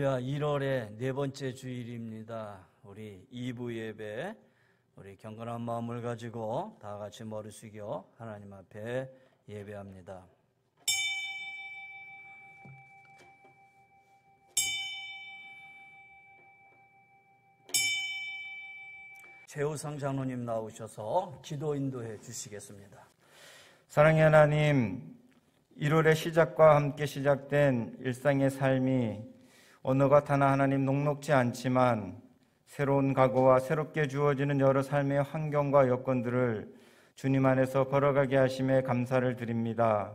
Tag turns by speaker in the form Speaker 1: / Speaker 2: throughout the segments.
Speaker 1: 할렐루야. 1월의 네 번째 주일입니다. 우리 2부 예배, 우리 경건한 마음을 가지고 다 같이 머리 숙여 하나님 앞에 예배합니다. 최우상 장로님 나오셔서 기도 인도해 주시겠습니다.
Speaker 2: 사랑의 하나님, 1월의 시작과 함께 시작된 일상의 삶이 언어가 하나 하나님 녹록지 않지만 새로운 각오와 새롭게 주어지는 여러 삶의 환경과 여건들을 주님 안에서 걸어가게 하심에 감사를 드립니다.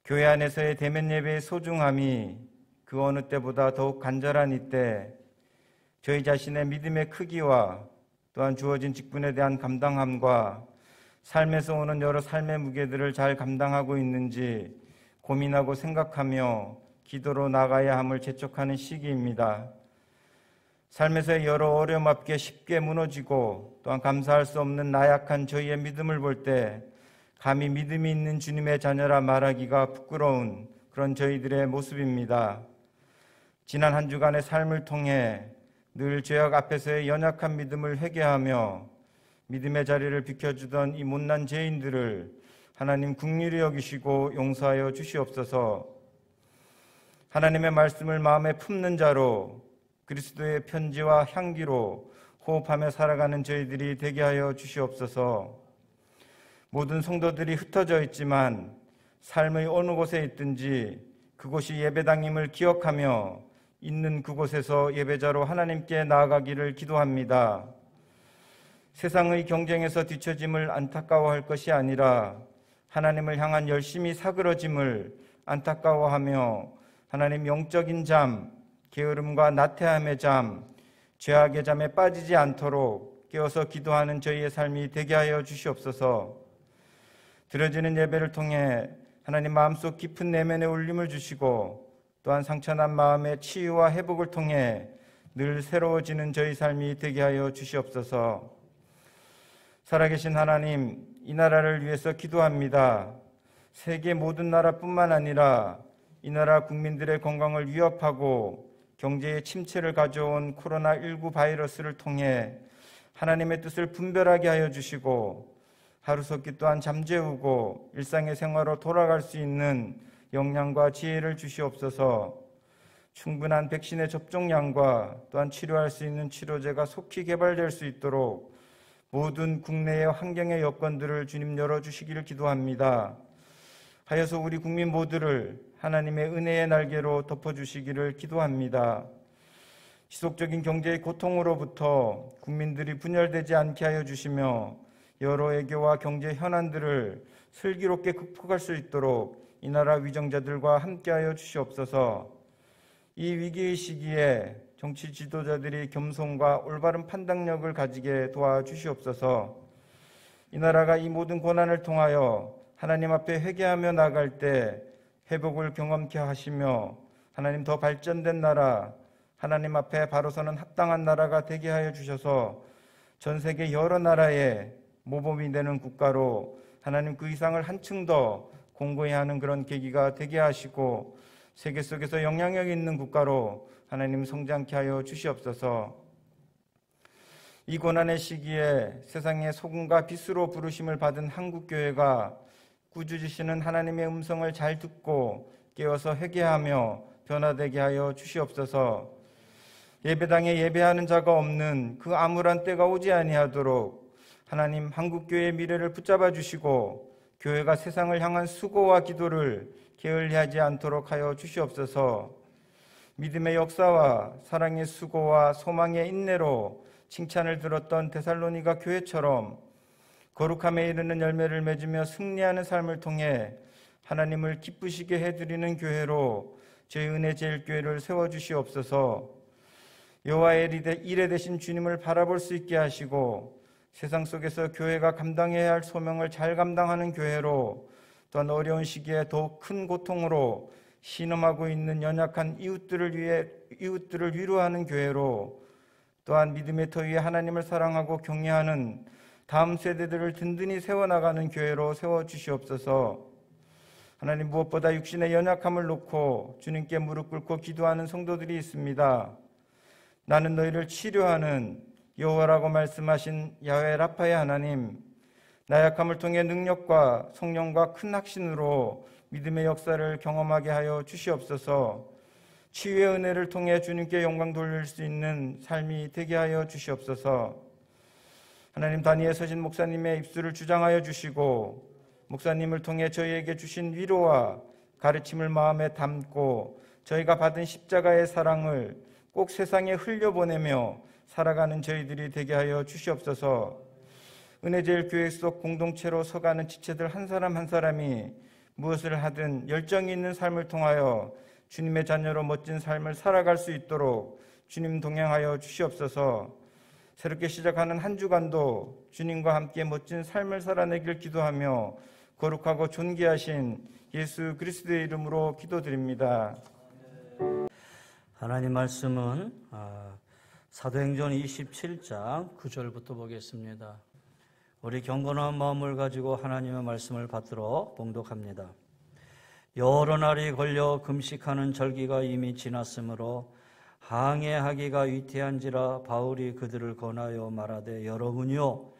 Speaker 2: 교회 안에서의 대면 예배의 소중함이 그 어느 때보다 더욱 간절한 이때 저희 자신의 믿음의 크기와 또한 주어진 직분에 대한 감당함과 삶에서 오는 여러 삶의 무게들을 잘 감당하고 있는지 고민하고 생각하며 기도로 나가야 함을 재촉하는 시기입니다. 삶에서의 여러 어려움 앞에 쉽게 무너지고 또한 감사할 수 없는 나약한 저희의 믿음을 볼 때 감히 믿음이 있는 주님의 자녀라 말하기가 부끄러운 그런 저희들의 모습입니다. 지난 한 주간의 삶을 통해 늘 죄악 앞에서의 연약한 믿음을 회개하며 믿음의 자리를 비켜주던 이 못난 죄인들을 하나님 긍휼히 여기시고 용서하여 주시옵소서. 하나님의 말씀을 마음에 품는 자로 그리스도의 편지와 향기로 호흡하며 살아가는 저희들이 되게 하여 주시옵소서. 모든 성도들이 흩어져 있지만 삶의 어느 곳에 있든지 그곳이 예배당임을 기억하며 있는 그곳에서 예배자로 하나님께 나아가기를 기도합니다. 세상의 경쟁에서 뒤처짐을 안타까워할 것이 아니라 하나님을 향한 열심히 사그러짐을 안타까워하며 하나님 영적인 잠, 게으름과 나태함의 잠, 죄악의 잠에 빠지지 않도록 깨어서 기도하는 저희의 삶이 되게 하여 주시옵소서. 드려지는 예배를 통해 하나님 마음속 깊은 내면의 울림을 주시고 또한 상처난 마음의 치유와 회복을 통해 늘 새로워지는 저희 삶이 되게 하여 주시옵소서. 살아계신 하나님, 이 나라를 위해서 기도합니다. 세계 모든 나라뿐만 아니라 이 나라 국민들의 건강을 위협하고 경제의 침체를 가져온 코로나19 바이러스를 통해 하나님의 뜻을 분별하게 하여 주시고 하루속히 또한 잠재우고 일상의 생활로 돌아갈 수 있는 역량과 지혜를 주시옵소서. 충분한 백신의 접종량과 또한 치료할 수 있는 치료제가 속히 개발될 수 있도록 모든 국내의 환경의 여건들을 주님 열어주시기를 기도합니다. 하여서 우리 국민 모두를 하나님의 은혜의 날개로 덮어주시기를 기도합니다. 지속적인 경제의 고통으로부터 국민들이 분열되지 않게 하여 주시며 여러 애교와 경제 현안들을 슬기롭게 극복할 수 있도록 이 나라 위정자들과 함께하여 주시옵소서. 이 위기의 시기에 정치 지도자들이 겸손과 올바른 판단력을 가지게 도와주시옵소서. 이 나라가 이 모든 고난을 통하여 하나님 앞에 회개하며 나갈 때 회복을 경험케 하시며 하나님 더 발전된 나라, 하나님 앞에 바로 서는 합당한 나라가 되게 하여 주셔서 전 세계 여러 나라에 모범이 되는 국가로 하나님 그 이상을 한층 더 공고히 하는 그런 계기가 되게 하시고 세계 속에서 영향력 있는 국가로 하나님 성장케 하여 주시옵소서. 이 고난의 시기에 세상의 소금과 빛으로 부르심을 받은 한국교회가 꾸짖으시는 하나님의 음성을 잘 듣고 깨어서 회개하며 변화되게 하여 주시옵소서. 예배당에 예배하는 자가 없는 그 암울한 때가 오지 아니하도록 하나님 한국교회의 미래를 붙잡아 주시고 교회가 세상을 향한 수고와 기도를 게을리하지 않도록 하여 주시옵소서. 믿음의 역사와 사랑의 수고와 소망의 인내로 칭찬을 들었던 데살로니가 교회처럼 거룩함에 이르는 열매를 맺으며 승리하는 삶을 통해 하나님을 기쁘시게 해드리는 교회로 저희 은혜제일교회를 세워주시옵소서. 여호와의 일에 대신 주님을 바라볼 수 있게 하시고 세상 속에서 교회가 감당해야 할 소명을 잘 감당하는 교회로 또한 어려운 시기에 더욱 큰 고통으로 신음하고 있는 연약한 이웃들을 위로하는 교회로 또한 믿음의 터 위에 하나님을 사랑하고 경외하는 다음 세대들을 든든히 세워나가는 교회로 세워주시옵소서. 하나님, 무엇보다 육신의 연약함을 놓고 주님께 무릎 꿇고 기도하는 성도들이 있습니다. 나는 너희를 치료하는 여호와라고 말씀하신 야훼 라파의 하나님, 나약함을 통해 능력과 성령과 큰 확신으로 믿음의 역사를 경험하게 하여 주시옵소서. 치유의 은혜를 통해 주님께 영광 돌릴 수 있는 삶이 되게 하여 주시옵소서. 하나님, 단위에 서신 목사님의 입술을 주장하여 주시고 목사님을 통해 저희에게 주신 위로와 가르침을 마음에 담고 저희가 받은 십자가의 사랑을 꼭 세상에 흘려보내며 살아가는 저희들이 되게 하여 주시옵소서. 은혜제일교회 속 공동체로 서가는 지체들 한 사람 한 사람이 무엇을 하든 열정이 있는 삶을 통하여 주님의 자녀로 멋진 삶을 살아갈 수 있도록 주님 동행하여 주시옵소서. 새롭게 시작하는 한 주간도 주님과 함께 멋진 삶을 살아내길 기도하며 거룩하고 존귀하신 예수 그리스도의 이름으로 기도드립니다.
Speaker 1: 하나님 말씀은 사도행전 27장 9절부터 보겠습니다. 우리 경건한 마음을 가지고 하나님의 말씀을 받들어 봉독합니다. 여러 날이 걸려 금식하는 절기가 이미 지났으므로 항해하기가 위태한지라 바울이 그들을 권하여 말하되, 여러분이요,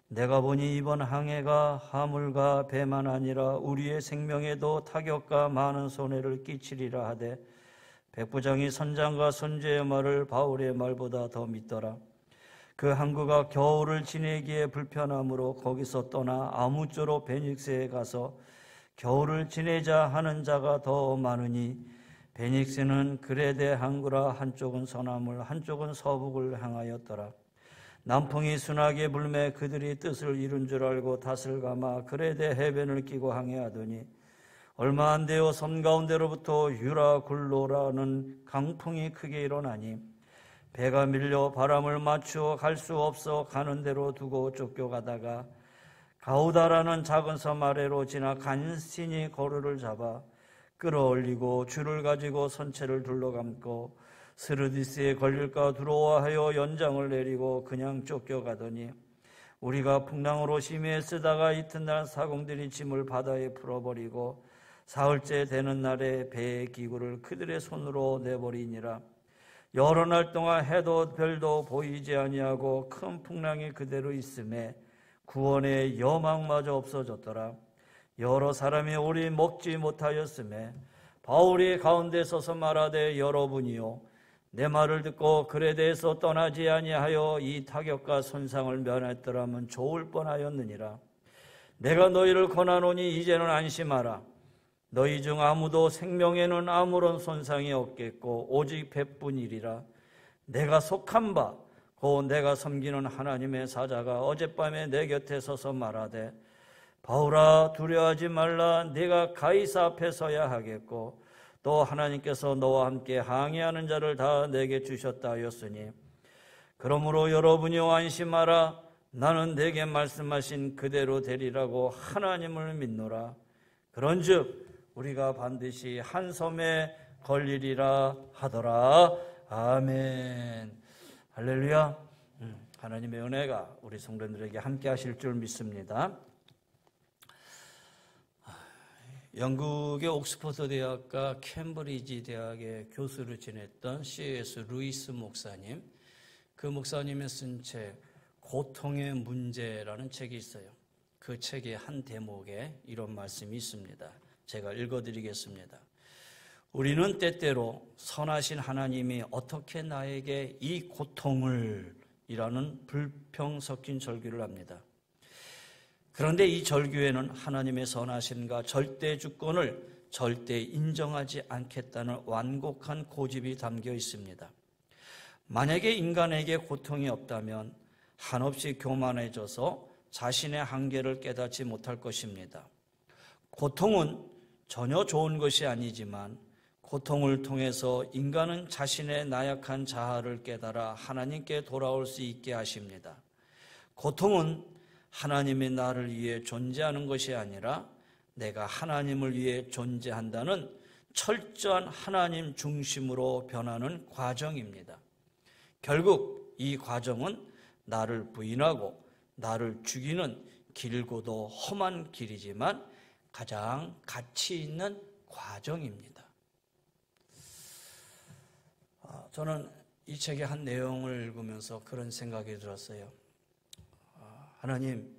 Speaker 1: 내가 보니 이번 항해가 화물과 배만 아니라 우리의 생명에도 타격과 많은 손해를 끼치리라 하되, 백부장이 선장과 선제의 말을 바울의 말보다 더 믿더라. 그 항구가 겨울을 지내기에 불편하므로 거기서 떠나 아무쪼록 베닉스에 가서 겨울을 지내자 하는 자가 더 많으니, 베닉스는 그레데 항구라 한쪽은 서남을 한쪽은 서북을 향하였더라. 남풍이 순하게 불매 그들이 뜻을 이룬 줄 알고 닷을 감아 그레데 해변을 끼고 항해하더니 얼마 안 되어 섬 가운데로부터 유라굴로라는 강풍이 크게 일어나니 배가 밀려 바람을 맞추어 갈 수 없어 가는 대로 두고 쫓겨가다가 가우다라는 작은 섬 아래로 지나 간신히 거루를 잡아 끌어올리고 줄을 가지고 선체를 둘러감고 스르디스에 걸릴까 두려워하여 연장을 내리고 그냥 쫓겨가더니 우리가 풍랑으로 심히 쓰다가 이튿날 사공들이 짐을 바다에 풀어버리고 사흘째 되는 날에 배의 기구를 그들의 손으로 내버리니라. 여러 날 동안 해도 별도 보이지 아니하고 큰 풍랑이 그대로 있음에 구원의 여망마저 없어졌더라. 여러 사람이 오리 먹지 못하였음에 바울이 가운데 서서 말하되, 여러분이요, 내 말을 듣고 그레데에서 떠나지 아니하여 이 타격과 손상을 면했더라면 좋을 뻔하였느니라. 내가 너희를 권하노니 이제는 안심하라. 너희 중 아무도 생명에는 아무런 손상이 없겠고 오직 배뿐이리라. 내가 속한 바 곧 내가 섬기는 하나님의 사자가 어젯밤에 내 곁에 서서 말하되, 바울아, 두려워하지 말라. 네가 가이사 앞에 서야 하겠고 또 하나님께서 너와 함께 항해하는 자를 다 내게 주셨다 하였으니, 그러므로 여러분이요, 안심하라. 나는 내게 말씀하신 그대로 되리라고 하나님을 믿노라. 그런즉 우리가 반드시 한 섬에 걸리리라 하더라. 아멘. 할렐루야. 하나님의 은혜가 우리 성도들에게 함께 하실 줄 믿습니다. 영국의 옥스퍼드 대학과 캠브리지 대학의 교수를 지냈던 C.S. 루이스 목사님, 그 목사님이 쓴 책 고통의 문제라는 책이 있어요. 그 책의 한 대목에 이런 말씀이 있습니다. 제가 읽어드리겠습니다. 우리는 때때로 선하신 하나님이 어떻게 나에게 이 고통을 이라는 불평 섞인 절규를 합니다. 그런데 이 절규에는 하나님의 선하심과 절대 주권을 절대 인정하지 않겠다는 완곡한 고집이 담겨 있습니다. 만약에 인간에게 고통이 없다면 한없이 교만해져서 자신의 한계를 깨닫지 못할 것입니다. 고통은 전혀 좋은 것이 아니지만 고통을 통해서 인간은 자신의 나약한 자아를 깨달아 하나님께 돌아올 수 있게 하십니다. 고통은 하나님이 나를 위해 존재하는 것이 아니라 내가 하나님을 위해 존재한다는 철저한 하나님 중심으로 변하는 과정입니다. 결국 이 과정은 나를 부인하고 나를 죽이는 길고도 험한 길이지만 가장 가치 있는 과정입니다. 저는 이 책의 한 내용을 읽으면서 그런 생각이 들었어요. 하나님,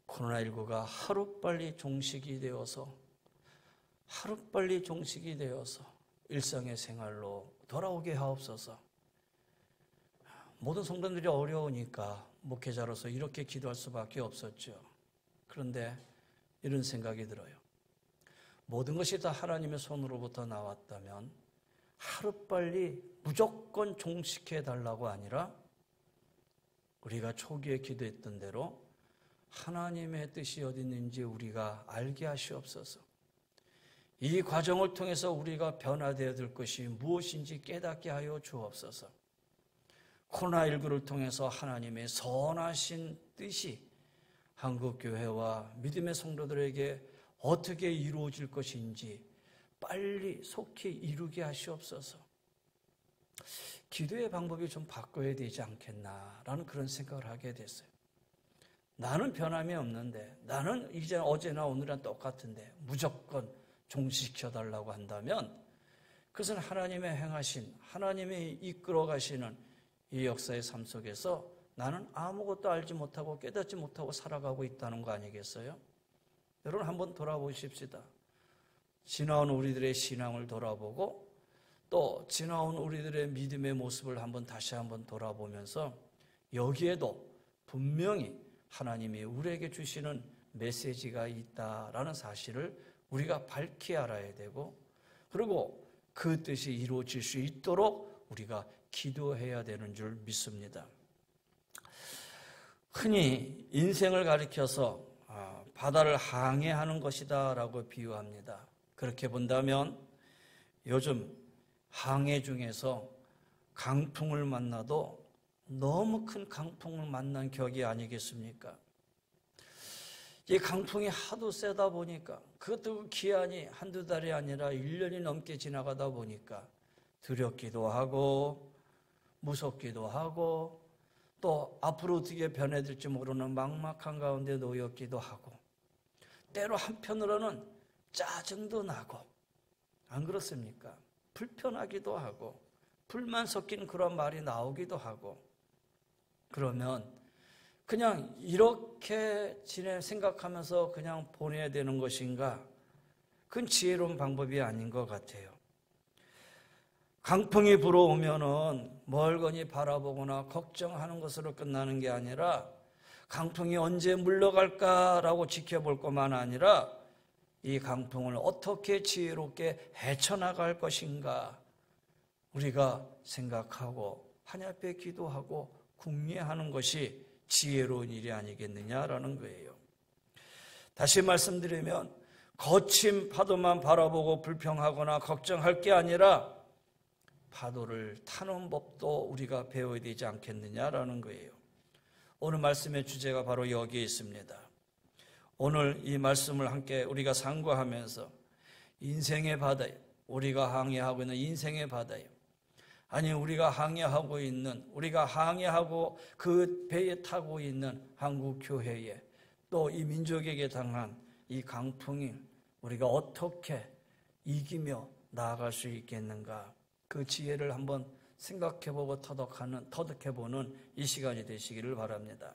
Speaker 1: 코로나19가 하루빨리 종식이 되어서 일상의 생활로 돌아오게 하옵소서. 모든 성도들이 어려우니까 목회자로서 이렇게 기도할 수밖에 없었죠. 그런데 이런 생각이 들어요. 모든 것이 다 하나님의 손으로부터 나왔다면 하루빨리 무조건 종식해달라고 아니라 우리가 초기에 기도했던 대로 하나님의 뜻이 어디 있는지 우리가 알게 하시옵소서. 이 과정을 통해서 우리가 변화되어야 될 것이 무엇인지 깨닫게 하여 주옵소서. 코로나19를 통해서 하나님의 선하신 뜻이 한국교회와 믿음의 성도들에게 어떻게 이루어질 것인지 빨리 속히 이루게 하시옵소서. 기도의 방법이 좀 바꿔야 되지 않겠나라는 그런 생각을 하게 됐어요. 나는 변함이 없는데, 나는 이제 어제나 오늘이랑 똑같은데 무조건 종식시켜달라고 한다면 그것은 하나님의 행하신, 하나님이 이끌어 가시는 이 역사의 삶 속에서 나는 아무것도 알지 못하고 깨닫지 못하고 살아가고 있다는 거 아니겠어요? 여러분 한번 돌아보십시다. 지나온 우리들의 신앙을 돌아보고 또 지나온 우리들의 믿음의 모습을 다시 한번 돌아보면서 여기에도 분명히 하나님이 우리에게 주시는 메시지가 있다라는 사실을 우리가 밝히 알아야 되고, 그리고 그 뜻이 이루어질 수 있도록 우리가 기도해야 되는 줄 믿습니다. 흔히 인생을 가리켜서 바다를 항해하는 것이다 라고 비유합니다. 그렇게 본다면 요즘 항해 중에서 강풍을 만나도 너무 큰 강풍을 만난 격이 아니겠습니까? 이 강풍이 하도 세다 보니까, 그것도 기한이 한두 달이 아니라 1년이 넘게 지나가다 보니까 두렵기도 하고 무섭기도 하고 또 앞으로 어떻게 변해질지 모르는 막막한 가운데 놓였기도 하고, 때로 한편으로는 짜증도 나고, 안 그렇습니까? 불편하기도 하고 불만 섞인 그런 말이 나오기도 하고, 그러면 그냥 이렇게 생각하면서 그냥 보내야 되는 것인가? 그건 지혜로운 방법이 아닌 것 같아요. 강풍이 불어오면은 멀거니 바라보거나 걱정하는 것으로 끝나는 게 아니라 강풍이 언제 물러갈까라고 지켜볼 것만 아니라 이 강풍을 어떻게 지혜롭게 헤쳐나갈 것인가 우리가 생각하고 하나님 앞에 기도하고 궁리하는 것이 지혜로운 일이 아니겠느냐라는 거예요. 다시 말씀드리면 거친 파도만 바라보고 불평하거나 걱정할 게 아니라 파도를 타는 법도 우리가 배워야 되지 않겠느냐라는 거예요. 오늘 말씀의 주제가 바로 여기에 있습니다. 오늘 이 말씀을 함께 우리가 상고하면서 인생의 바다에, 우리가 항해하고 있는 인생의 바다에, 아니 우리가 항해하고 그 배에 타고 있는 한국 교회에 또 이 민족에게 당한 이 강풍이 우리가 어떻게 이기며 나아갈 수 있겠는가, 그 지혜를 한번 생각해보고 터득해보는 이 시간이 되시기를 바랍니다.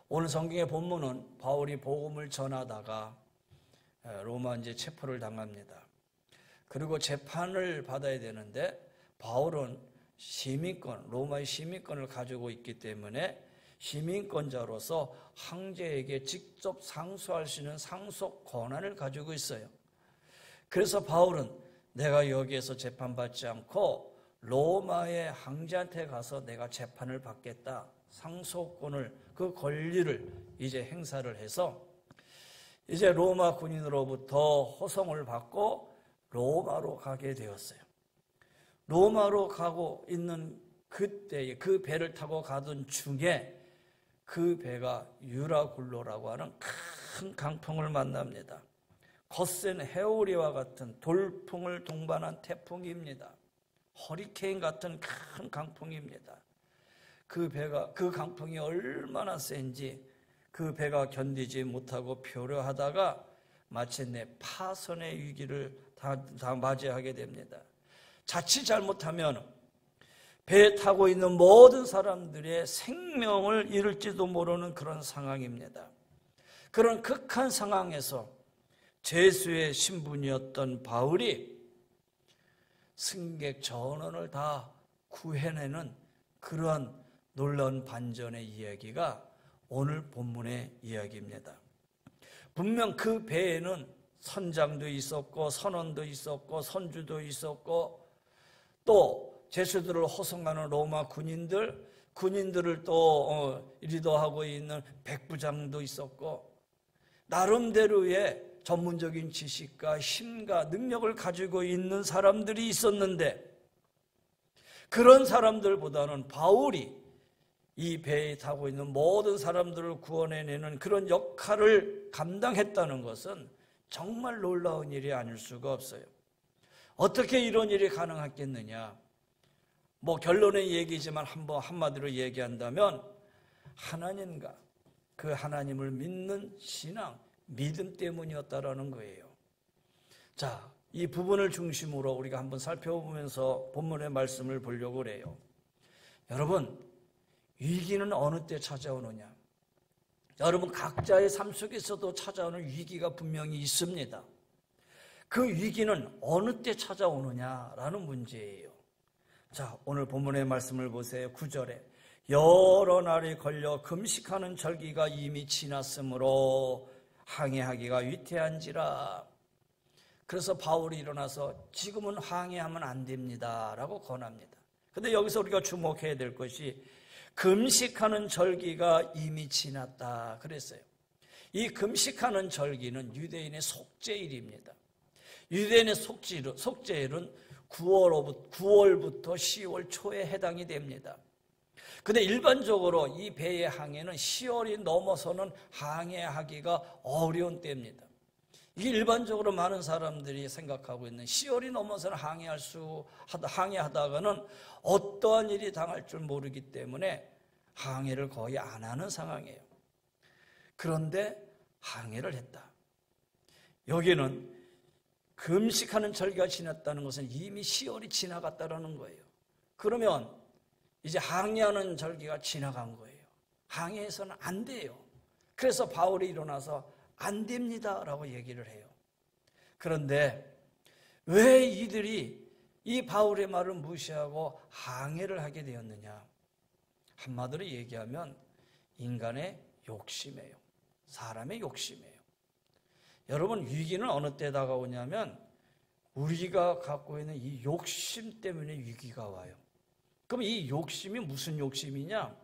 Speaker 1: 오늘 성경의 본문은 바울이 복음을 전하다가 로마 이제 체포를 당합니다. 그리고 재판을 받아야 되는데 바울은 로마의 시민권을 가지고 있기 때문에 시민권자로서 황제에게 직접 상소할 수 있는 상속 권한을 가지고 있어요. 그래서 바울은 내가 여기에서 재판받지 않고 로마의 황제한테 가서 내가 재판을 받겠다, 상소권을, 그 권리를 이제 행사를 해서 이제 로마 군인으로부터 호송을 받고 로마로 가게 되었어요. 로마로 가고 있는 그때에 그 배를 타고 가던 중에 그 배가 유라굴로라고 하는 큰 강풍을 만납니다. 거센 해오리와 같은 돌풍을 동반한 태풍입니다. 허리케인 같은 큰 강풍입니다. 그 강풍이 얼마나 센지 그 배가 견디지 못하고 표류하다가 마침내 파선의 위기를 다 맞이하게 됩니다. 자칫 잘못하면 배에 타고 있는 모든 사람들의 생명을 잃을지도 모르는 그런 상황입니다. 그런 극한 상황에서 제수의 신분이었던 바울이 승객 전원을 다 구해내는 그러한 놀라운 반전의 이야기가 오늘 본문의 이야기입니다. 분명 그 배에는 선장도 있었고 선원도 있었고 선주도 있었고 또 제수들을 호송하는 로마 군인들을 또 리더하고 있는 백부장도 있었고 나름대로의 전문적인 지식과 힘과 능력을 가지고 있는 사람들이 있었는데 그런 사람들보다는 바울이 이 배에 타고 있는 모든 사람들을 구원해내는 그런 역할을 감당했다는 것은 정말 놀라운 일이 아닐 수가 없어요. 어떻게 이런 일이 가능했겠느냐? 결론의 얘기지만 한마디로 얘기한다면 하나님과 그 하나님을 믿는 신앙, 믿음 때문이었다라는 거예요. 자, 이 부분을 중심으로 우리가 한번 살펴보면서 본문의 말씀을 보려고 그래요. 여러분, 위기는 어느 때 찾아오느냐? 여러분 각자의 삶 속에서도 찾아오는 위기가 분명히 있습니다. 그 위기는 어느 때 찾아오느냐라는 문제예요. 자, 오늘 본문의 말씀을 보세요. 9절에 여러 날이 걸려 금식하는 절기가 이미 지났으므로 항해하기가 위태한지라. 그래서 바울이 일어나서 지금은 항해하면 안 됩니다 라고 권합니다. 근데 여기서 우리가 주목해야 될 것이 금식하는 절기가 이미 지났다 그랬어요. 이 금식하는 절기는 유대인의 속죄일입니다. 유대인의 속죄일은 9월부터 10월 초에 해당이 됩니다. 근데 일반적으로 이 배의 항해는 10월이 넘어서는 항해하기가 어려운 때입니다. 이게 일반적으로 많은 사람들이 생각하고 있는 10월이 넘어서는 항해하다가는 어떠한 일이 당할 줄 모르기 때문에 항해를 거의 안 하는 상황이에요. 그런데 항해를 했다. 여기는 금식하는 절기가 지났다는 것은 이미 10월이 지나갔다는 거예요. 그러면 이제 항해하는 절기가 지나간 거예요. 항해해서는 안 돼요. 그래서 바울이 일어나서 안 됩니다 라고 얘기를 해요. 그런데 왜 이들이 이 바울의 말을 무시하고 항해를 하게 되었느냐? 한마디로 얘기하면 인간의 욕심이에요. 사람의 욕심이에요. 여러분, 위기는 어느 때 다가오냐면 우리가 갖고 있는 이 욕심 때문에 위기가 와요. 그럼 이 욕심이 무슨 욕심이냐?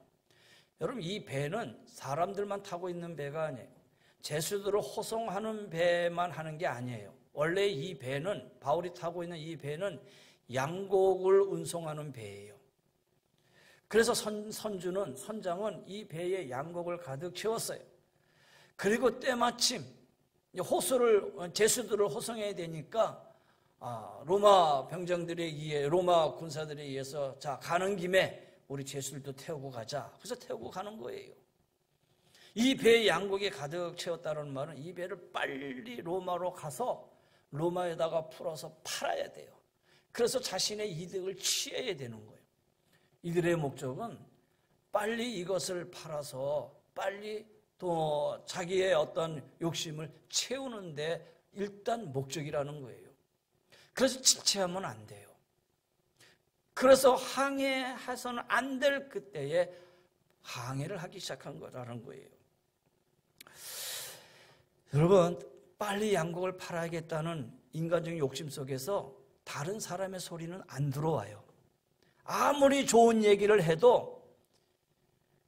Speaker 1: 여러분, 이 배는 사람들만 타고 있는 배가 아니에요. 제수들을 호송하는 배만 하는 게 아니에요. 원래 이 배는, 바울이 타고 있는 이 배는 양곡을 운송하는 배예요. 그래서 선장은 이 배에 양곡을 가득 채웠어요. 그리고 때마침 제수들을 호송해야 되니까 로마 병정들에 의해, 로마 군사들에 의해서 자, 가는 김에 우리 제수들도 태우고 가자. 그래서 태우고 가는 거예요. 이 배에 양곡이 가득 채웠다는 말은 이 배를 빨리 로마로 가서 로마에다가 풀어서 팔아야 돼요. 그래서 자신의 이득을 취해야 되는 거예요. 이들의 목적은 빨리 이것을 팔아서 빨리 또 자기의 어떤 욕심을 채우는데 일단 목적이라는 거예요. 그래서 지체하면 안 돼요. 그래서 항해해서는 안 될 그때에 항해를 하기 시작한 거라는 거예요. 여러분, 빨리 양곡을 팔아야겠다는 인간적인 욕심 속에서 다른 사람의 소리는 안 들어와요. 아무리 좋은 얘기를 해도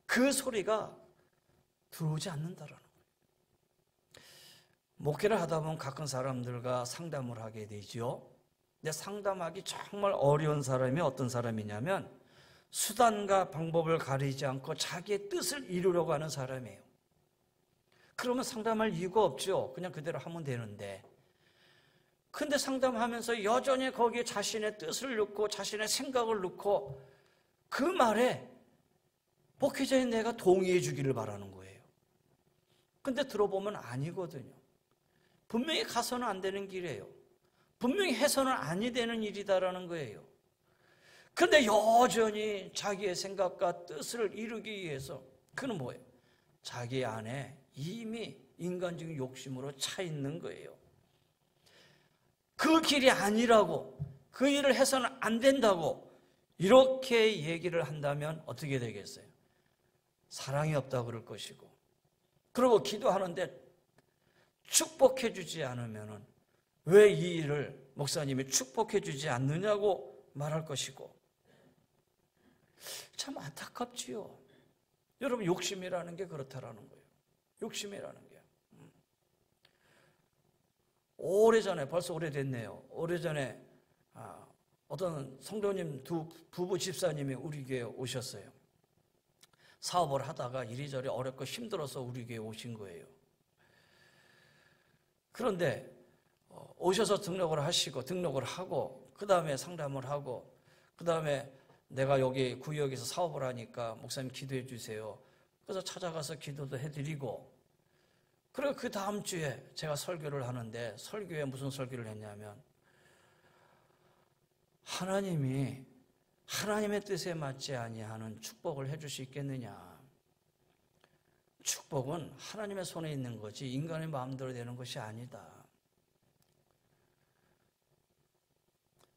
Speaker 1: 그 소리가 들어오지 않는다라는 거예요. 목회를 하다 보면 가끔 사람들과 상담을 하게 되죠. 근데 상담하기 정말 어려운 사람이 어떤 사람이냐면 수단과 방법을 가리지 않고 자기의 뜻을 이루려고 하는 사람이에요. 그러면 상담할 이유가 없죠. 그냥 그대로 하면 되는데. 근데 상담하면서 여전히 거기에 자신의 뜻을 넣고 자신의 생각을 넣고 그 말에 목회자인 내가 동의해 주기를 바라는 거예요. 근데 들어보면 아니거든요. 분명히 가서는 안 되는 길이에요. 분명히 해서는 아니 되는 일이다라는 거예요. 그런데 여전히 자기의 생각과 뜻을 이루기 위해서 그는 뭐예요? 자기 안에 이미 인간적인 욕심으로 차 있는 거예요. 그 길이 아니라고, 그 일을 해서는 안 된다고 이렇게 얘기를 한다면 어떻게 되겠어요? 사랑이 없다고 그럴 것이고, 그리고 기도하는데 축복해 주지 않으면 왜 이 일을 목사님이 축복해 주지 않느냐고 말할 것이고, 참 안타깝지요. 여러분, 욕심이라는 게 그렇다라는 거예요. 욕심이라는 게. 오래전에, 벌써 오래됐네요. 오래전에 어떤 성도님 두 부부 집사님이 우리 교회에 오셨어요. 사업을 하다가 이리저리 어렵고 힘들어서 우리 교회에 오신 거예요. 그런데 오셔서 등록을 하고 그 다음에 상담을 하고, 그 다음에 내가 여기 구역에서 사업을 하니까 목사님 기도해 주세요. 그래서 찾아가서 기도도 해드리고, 그리고 그 다음 주에 제가 설교를 하는데, 설교에 무슨 설교를 했냐면, 하나님이 하나님의 뜻에 맞지 아니하는 축복을 해줄 수 있겠느냐. 축복은 하나님의 손에 있는 거지 인간의 마음대로 되는 것이 아니다.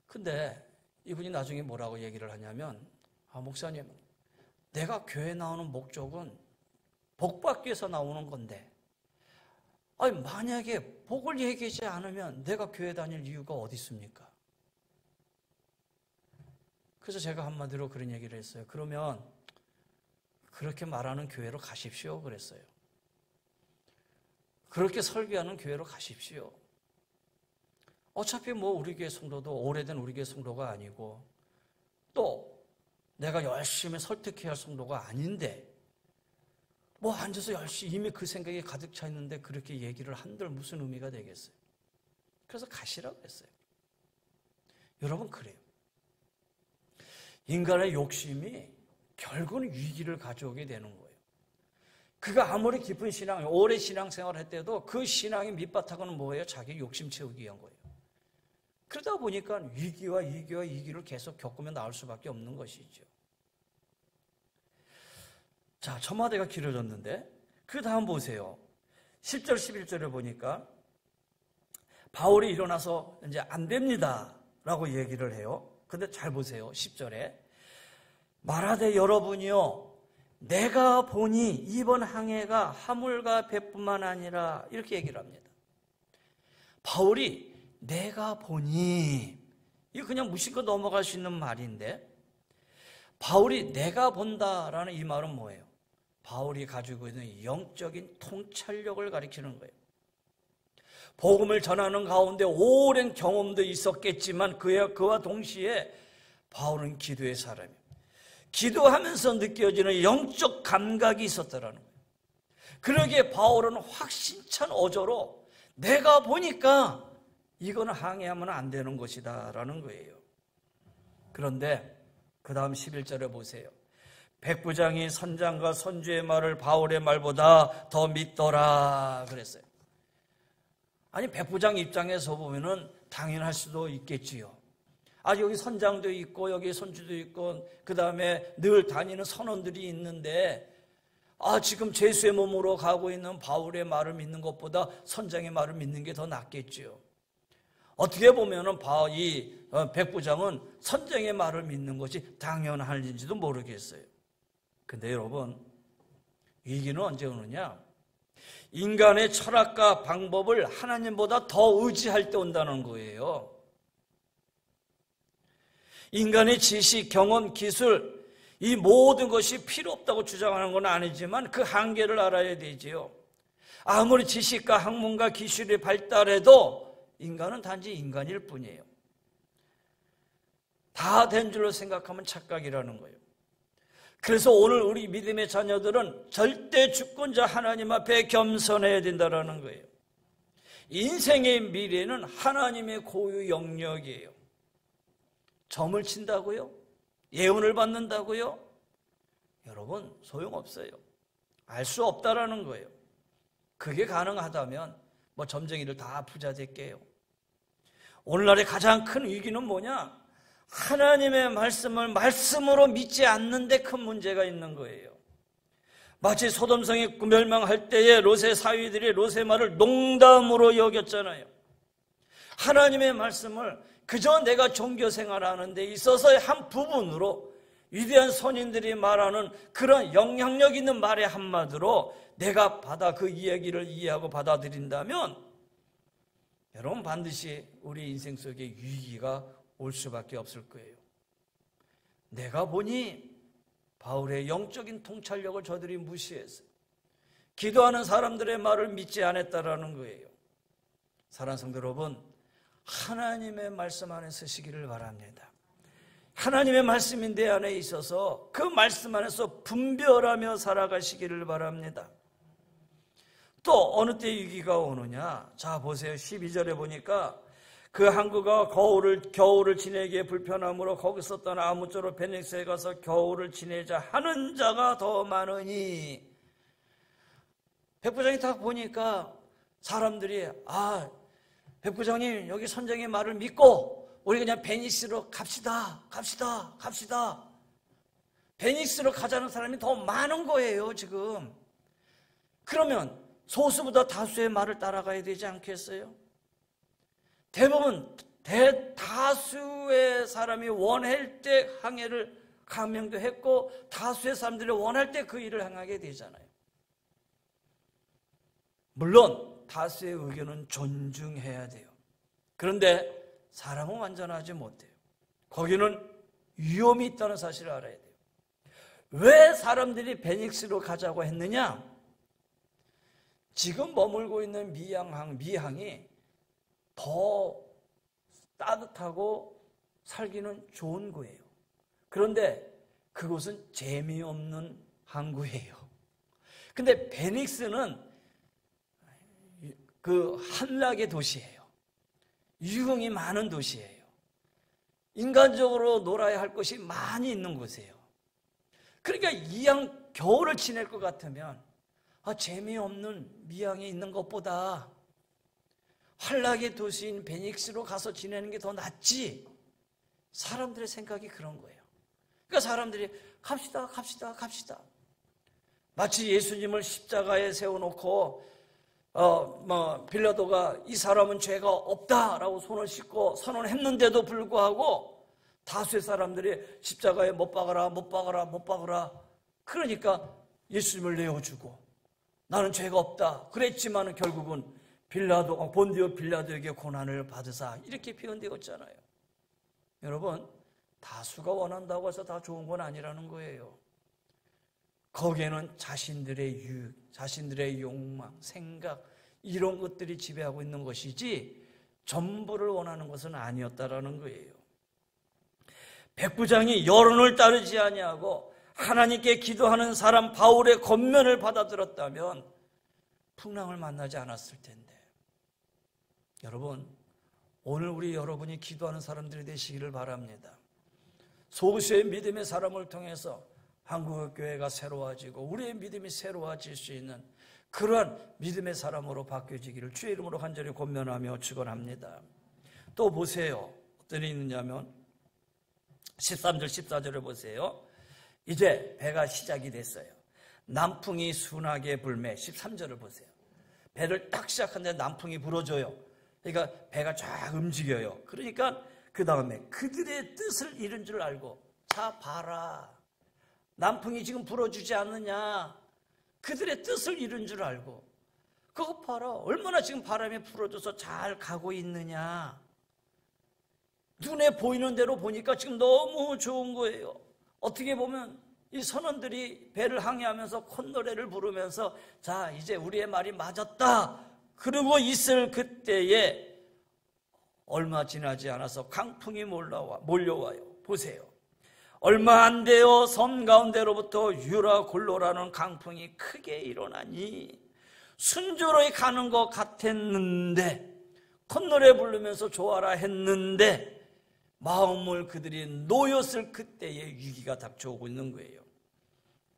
Speaker 1: 근데 이분이 나중에 뭐라고 얘기를 하냐면, 목사님, 내가 교회 나오는 목적은 복 받기 위해서 나오는 건데, 만약에 복을 얘기하지 않으면 내가 교회 다닐 이유가 어디 있습니까? 그래서 제가 한마디로 그런 얘기를 했어요. 그러면 그렇게 말하는 교회로 가십시오 그랬어요. 그렇게 설교하는 교회로 가십시오. 어차피 우리 교회 성도도 오래된 우리 교회 성도가 아니고, 또 내가 열심히 설득해야 할 성도가 아닌데, 앉아서 열심히 이미 그 생각이 가득 차 있는데 그렇게 얘기를 한들 무슨 의미가 되겠어요? 그래서 가시라고 했어요. 여러분, 그래요. 인간의 욕심이 결국은 위기를 가져오게 되는 거예요. 그가 아무리 깊은 신앙, 오래 신앙생활을 했대도 그 신앙의 밑바탕은 뭐예요? 자기 욕심 채우기 위한 거예요. 그러다 보니까 위기를 계속 겪으면 나올 수밖에 없는 것이죠. 자, 첨화대가 길어졌는데 그 다음 보세요. 10절 11절에 보니까 바울이 일어나서 이제 안 됩니다 라고 얘기를 해요. 근데 잘 보세요. 10절에 말하되 여러분이요, 내가 보니 이번 항해가 화물과 배뿐만 아니라, 이렇게 얘기를 합니다. 바울이 내가 보니, 이거 그냥 무심코 넘어갈 수 있는 말인데, 바울이 내가 본다라는 이 말은 뭐예요? 바울이 가지고 있는 영적인 통찰력을 가리키는 거예요. 복음을 전하는 가운데 오랜 경험도 있었겠지만 그와 동시에 바울은 기도의 사람이에요. 기도하면서 느껴지는 영적 감각이 있었다라는 거예요. 그러기에 바울은 확신찬 어조로 내가 보니까 이거는 항해하면 안 되는 것이다 라는 거예요. 그런데 그 다음 11절에 보세요. 백부장이 선장과 선주의 말을 바울의 말보다 더 믿더라 그랬어요. 아니, 백부장 입장에서 보면은 당연할 수도 있겠지요. 여기 선장도 있고 여기 선주도 있고 그 다음에 늘 다니는 선원들이 있는데, 지금 죄수의 몸으로 가고 있는 바울의 말을 믿는 것보다 선장의 말을 믿는 게 더 낫겠지요. 어떻게 보면은 이 백부장은 선장의 말을 믿는 것이 당연한지도 모르겠어요. 근데 여러분, 위기는 언제 오느냐? 인간의 철학과 방법을 하나님보다 더 의지할 때 온다는 거예요. 인간의 지식, 경험, 기술, 이 모든 것이 필요 없다고 주장하는 건 아니지만 그 한계를 알아야 되지요. 아무리 지식과 학문과 기술이 발달해도 인간은 단지 인간일 뿐이에요. 다 된 줄로 생각하면 착각이라는 거예요. 그래서 오늘 우리 믿음의 자녀들은 절대 주권자 하나님 앞에 겸손해야 된다는 거예요. 인생의 미래는 하나님의 고유 영역이에요. 점을 친다고요? 예언을 받는다고요? 여러분, 소용없어요. 알 수 없다라는 거예요. 그게 가능하다면 뭐 점쟁이들 다 부자 될게요. 오늘날의 가장 큰 위기는 뭐냐? 하나님의 말씀을 말씀으로 믿지 않는데 큰 문제가 있는 거예요. 마치 소돔성이 멸망할 때에 롯의 사위들이 롯의 말을 농담으로 여겼잖아요. 하나님의 말씀을 그저 내가 종교생활하는 데 있어서의 한 부분으로 위대한 선인들이 말하는 그런 영향력 있는 말의 한마디로 내가 그 이야기를 이해하고 받아들인다면 여러분 반드시 우리 인생 속에 위기가 올 수밖에 없을 거예요. 내가 보니 바울의 영적인 통찰력을 저들이 무시했어요. 기도하는 사람들의 말을 믿지 않았다라는 거예요. 사랑하는 성도 여러분, 하나님의 말씀 안에 서시기를 바랍니다. 하나님의 말씀이 내 안에 있어서 그 말씀 안에서 분별하며 살아가시기를 바랍니다. 또 어느 때 위기가 오느냐? 자 보세요. 12절에 보니까 그 항구가 겨울을 지내기에 불편하므로 거기서 떠나 아무쪼록 베닉스에 가서 겨울을 지내자 하는 자가 더 많으니, 백부장이 딱 보니까 사람들이 백부장님 여기 선장의 말을 믿고 우리 그냥 베니스로 갑시다. 베니스로 가자는 사람이 더 많은 거예요 지금. 그러면 소수보다 다수의 말을 따라가야 되지 않겠어요? 대부분 대다수의 사람이 원할 때 항해를 강명도 했고 다수의 사람들이 원할 때 그 일을 행하게 되잖아요. 물론 다수의 의견은 존중해야 돼요. 그런데 사람은 완전하지 못해요. 거기는 위험이 있다는 사실을 알아야 돼요. 왜 사람들이 베닉스로 가자고 했느냐? 지금 머물고 있는 미항이 더 따뜻하고 살기는 좋은 거예요. 그런데 그곳은 재미없는 항구예요. 근데 베닉스는 그 한락의 도시예요. 유흥이 많은 도시예요. 인간적으로 놀아야 할 것이 많이 있는 곳이에요. 그러니까 이왕 겨울을 지낼 것 같으면 재미없는 미항에 있는 것보다 한락의 도시인 베닉스로 가서 지내는 게 더 낫지. 사람들의 생각이 그런 거예요. 그러니까 사람들이 갑시다. 마치 예수님을 십자가에 세워놓고 빌라도가 이 사람은 죄가 없다라고 손을 씻고 선언했는데도 불구하고 다수의 사람들이 십자가에 못 박아라. 그러니까 예수님을 내어주고 나는 죄가 없다 그랬지만 결국은 본디오 빌라도에게 고난을 받으사 이렇게 표현되었잖아요. 여러분, 다수가 원한다고 해서 다 좋은 건 아니라는 거예요. 거기에는 자신들의 유익, 자신들의 욕망, 생각 이런 것들이 지배하고 있는 것이지 전부를 원하는 것은 아니었다라는 거예요. 백부장이 여론을 따르지 아니하고 하나님께 기도하는 사람 바울의 권면을 받아들였다면 풍랑을 만나지 않았을 텐데. 여러분, 오늘 우리 여러분이 기도하는 사람들이 되시기를 바랍니다. 소수의 믿음의 사람을 통해서 한국교회가 새로워지고 우리의 믿음이 새로워질 수 있는 그러한 믿음의 사람으로 바뀌어지기를 주의 이름으로 간절히 권면하며 축원합니다. 또 보세요. 어떤 일이 있느냐면 13절 14절을 보세요. 이제 배가 시작이 됐어요. 남풍이 순하게 불매. 13절을 보세요. 배를 딱 시작하는데 남풍이 불어줘요. 그러니까 배가 쫙 움직여요. 그러니까 그 다음에 그들의 뜻을 이룬 줄 알고, 자 봐라, 남풍이 지금 불어주지 않느냐. 그들의 뜻을 이룬 줄 알고, 그거 봐라, 얼마나 지금 바람이 불어줘서 잘 가고 있느냐. 눈에 보이는 대로 보니까 지금 너무 좋은 거예요. 어떻게 보면 이 선원들이 배를 항해하면서 콧노래를 부르면서 자 이제 우리의 말이 맞았다 그러고 있을 그때에 얼마 지나지 않아서 강풍이 몰려와요. 보세요. 얼마 안 되어 섬 가운데로부터 유라굴로라는 강풍이 크게 일어나니 순조로이 가는 것 같았는데, 콧노래 부르면서 좋아라 했는데 마음을 그들이 놓였을 그때에 위기가 닥쳐오고 있는 거예요.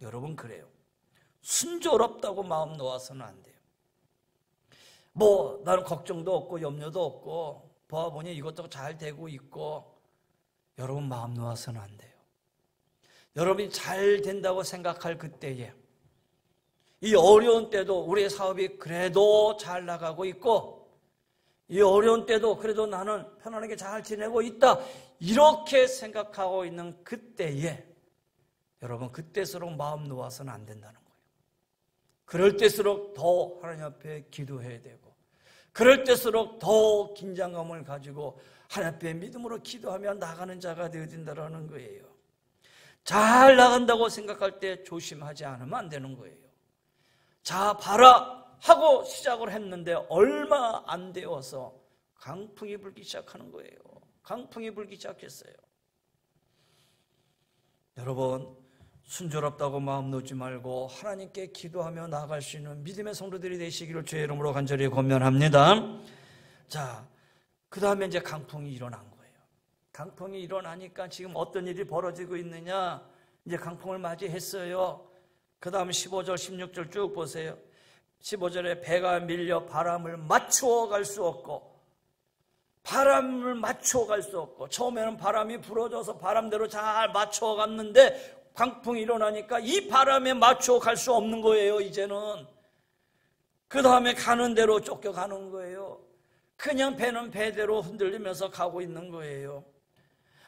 Speaker 1: 여러분, 그래요. 순조롭다고 마음 놓아서는 안 돼요. 나는 걱정도 없고 염려도 없고 보아보니 이것도 잘 되고 있고. 여러분 마음 놓아서는 안 돼요. 여러분이 잘 된다고 생각할 그때에, 이 어려운 때도 우리의 사업이 그래도 잘 나가고 있고, 이 어려운 때도 그래도 나는 편안하게 잘 지내고 있다, 이렇게 생각하고 있는 그때에 여러분, 그때일수록 마음 놓아서는 안 된다는 거예요. 그럴 때일수록 더 하나님 앞에 기도해야 되고, 그럴 때일수록 더 긴장감을 가지고 하나님 앞에 믿음으로 기도하며 나가는 자가 되어야 된다는 거예요. 잘 나간다고 생각할 때 조심하지 않으면 안 되는 거예요. 자, 봐라 하고 시작을 했는데 얼마 안 되어서 강풍이 불기 시작하는 거예요. 강풍이 불기 시작했어요. 여러분, 순조롭다고 마음 놓지 말고 하나님께 기도하며 나아갈 수 있는 믿음의 성도들이 되시기를 주의 이름으로 간절히 권면합니다. 자, 그 다음에 이제 강풍이 일어난 거예요. 강풍이 일어나니까 지금 어떤 일이 벌어지고 있느냐, 이제 강풍을 맞이했어요. 그 다음 15절 16절 쭉 보세요. 15절에 배가 밀려 바람을 맞추어 갈 수 없고, 바람을 맞추어 갈 수 없고, 처음에는 바람이 불어져서 바람대로 잘 맞추어 갔는데 강풍이 일어나니까 이 바람에 맞추어 갈 수 없는 거예요. 이제는 그 다음에 가는 대로 쫓겨가는 거예요. 그냥 배는 배대로 흔들리면서 가고 있는 거예요.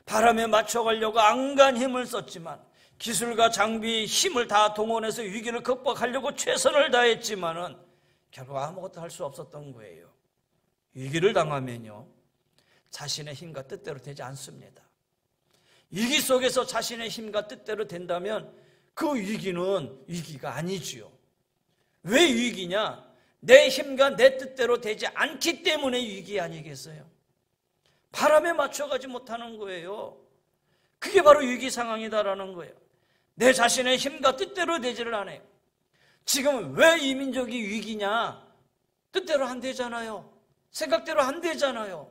Speaker 1: 바람에 맞춰가려고 안간 힘을 썼지만, 기술과 장비, 힘을 다 동원해서 위기를 극복하려고 최선을 다했지만은 결국 아무것도 할 수 없었던 거예요. 위기를 당하면요, 자신의 힘과 뜻대로 되지 않습니다. 위기 속에서 자신의 힘과 뜻대로 된다면 그 위기는 위기가 아니지요. 왜 위기냐? 내 힘과 내 뜻대로 되지 않기 때문에 위기 아니겠어요? 바람에 맞춰가지 못하는 거예요. 그게 바로 위기 상황이다라는 거예요. 내 자신의 힘과 뜻대로 되지를 않아요. 지금 왜 이 민족이 위기냐? 뜻대로 안 되잖아요. 생각대로 안 되잖아요.